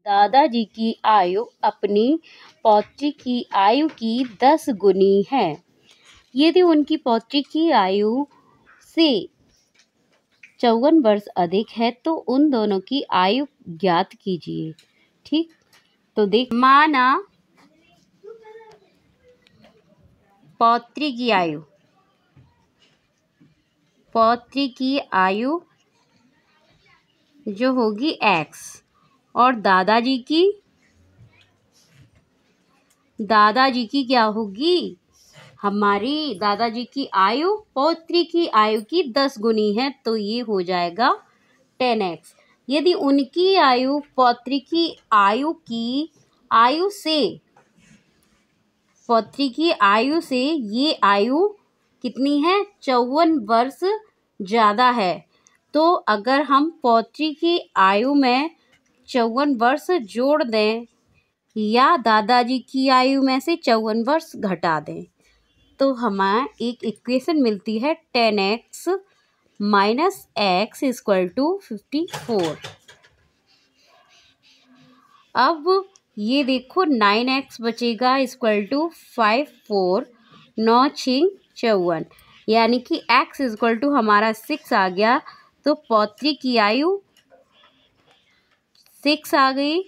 दादाजी की आयु अपनी पौत्री की आयु की 10 गुनी है। यदि उनकी पौत्री की आयु से 54 वर्ष अधिक है तो उन दोनों की आयु ज्ञात कीजिए। ठीक, तो देख, माना पौत्री की आयु जो होगी x और दादाजी की क्या होगी, हमारी दादाजी की आयु पौत्री की आयु की 10 गुनी है तो ये हो जाएगा 10x। यदि उनकी आयु पौत्री की आयु से ये आयु कितनी है, 54 वर्ष ज़्यादा है, तो अगर हम पौत्री की आयु में 54 वर्ष जोड़ दें या दादाजी की आयु में से 54 वर्ष घटा दें तो हमें एक इक्वेशन मिलती है 10x minus x equal to 54। अब ये देखो 9x बचेगा इक्वल टू 5 4 9 6 54, यानी कि x इक्वल टू हमारा 6 आ गया, तो पौत्री की आयु 6 आ गई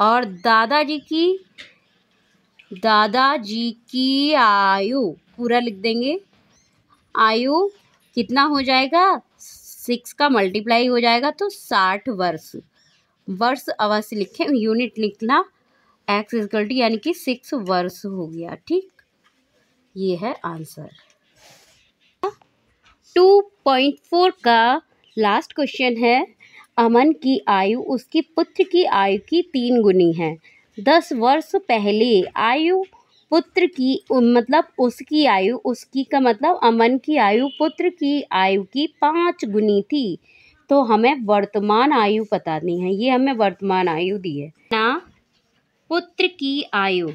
और दादाजी की आयु पूरा लिख देंगे, आयु कितना हो जाएगा, 6 का मल्टीप्लाई हो जाएगा तो 60 वर्ष अवश्य लिखें, यूनिट लिखना, x इक्वल टू यानी कि 6 वर्ष हो गया। ठीक, ये है आंसर। 2.4 का लास्ट क्वेश्चन है, अमन की आयु उसकी पुत्र की आयु की 3 गुनी है। 10 वर्ष पहले आयु पुत्र की मतलब उसकी आयु, उसकी का मतलब अमन की आयु पुत्र की आयु की 5 गुनी थी, तो हमें वर्तमान आयु बतानी है। ये हमें वर्तमान आयु दी है ना, पुत्र की आयु,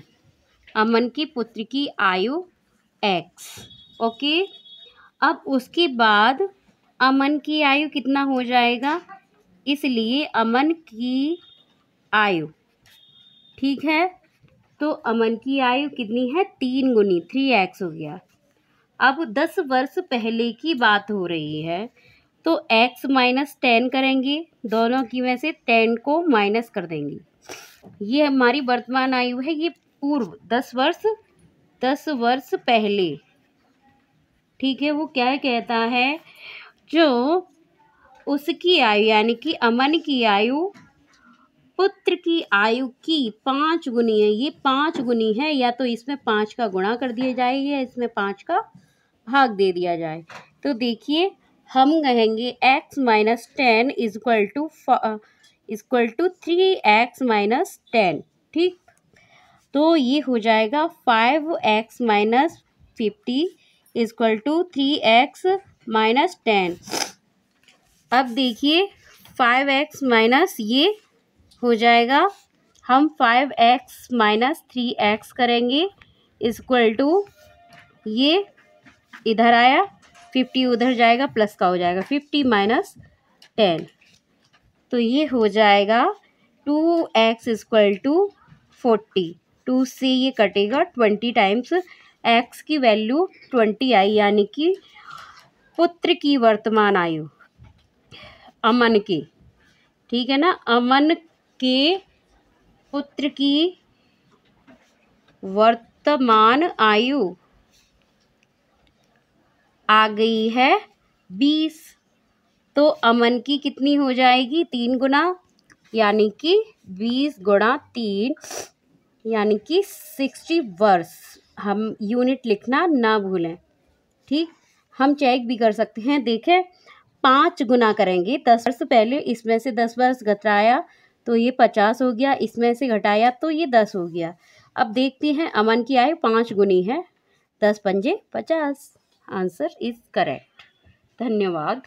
अमन की पुत्र की आयु x, ओके। अब उसके बाद अमन की आयु कितना हो जाएगा, इसलिए अमन की आयु, ठीक है, तो अमन की आयु कितनी है, 3 गुनी, 3x हो गया। अब 10 वर्ष पहले की बात हो रही है तो x माइनस 10 करेंगे, दोनों की में से 10 को माइनस कर देंगे, ये हमारी वर्तमान आयु है। ये पूर्व 10 वर्ष पहले, ठीक है, वो क्या कहता है, जो उसकी आयु यानी कि अमन की आयु पुत्र की आयु की 5 गुनी है, ये 5 गुनी है, या तो इसमें 5 का गुणा कर दिया जाए या इसमें 5 का भाग दे दिया जाए। तो देखिए हम कहेंगे x minus 10 equal to 3x minus 10, ठीक, तो ये हो जाएगा 5x minus 50 equal to 3x minus 10। अब देखिए 5x माइनस ये हो जाएगा, हम 5x माइनस 3x करेंगे इक्वल टू, ये इधर आया 50 उधर जाएगा प्लस का हो जाएगा 50 माइनस 10, तो ये हो जाएगा 2x इक्वल टू 40, 2 से ये कटेगा 20 टाइम्स x की वैल्यू 20 आई, यानी कि पुत्र की वर्तमान आयु अमन की, ठीक है ना, अमन के पुत्र की वर्तमान आयु आ गई है 20, तो अमन की कितनी हो जाएगी, 3 गुना, यानी कि 20 गुणा 3 यानी कि 60 वर्ष। हम यूनिट लिखना ना भूलें, ठीक, हम चेक भी कर सकते हैं, देखें 5 गुना करेंगे, 10 वर्ष पहले इसमें से 10 वर्ष घटाया तो ये 50 हो गया, इसमें से घटाया तो ये 10 हो गया। अब देखते हैं अमन की आयु 5 गुनी है, 10 पंजे 50, आंसर इज करेक्ट। धन्यवाद।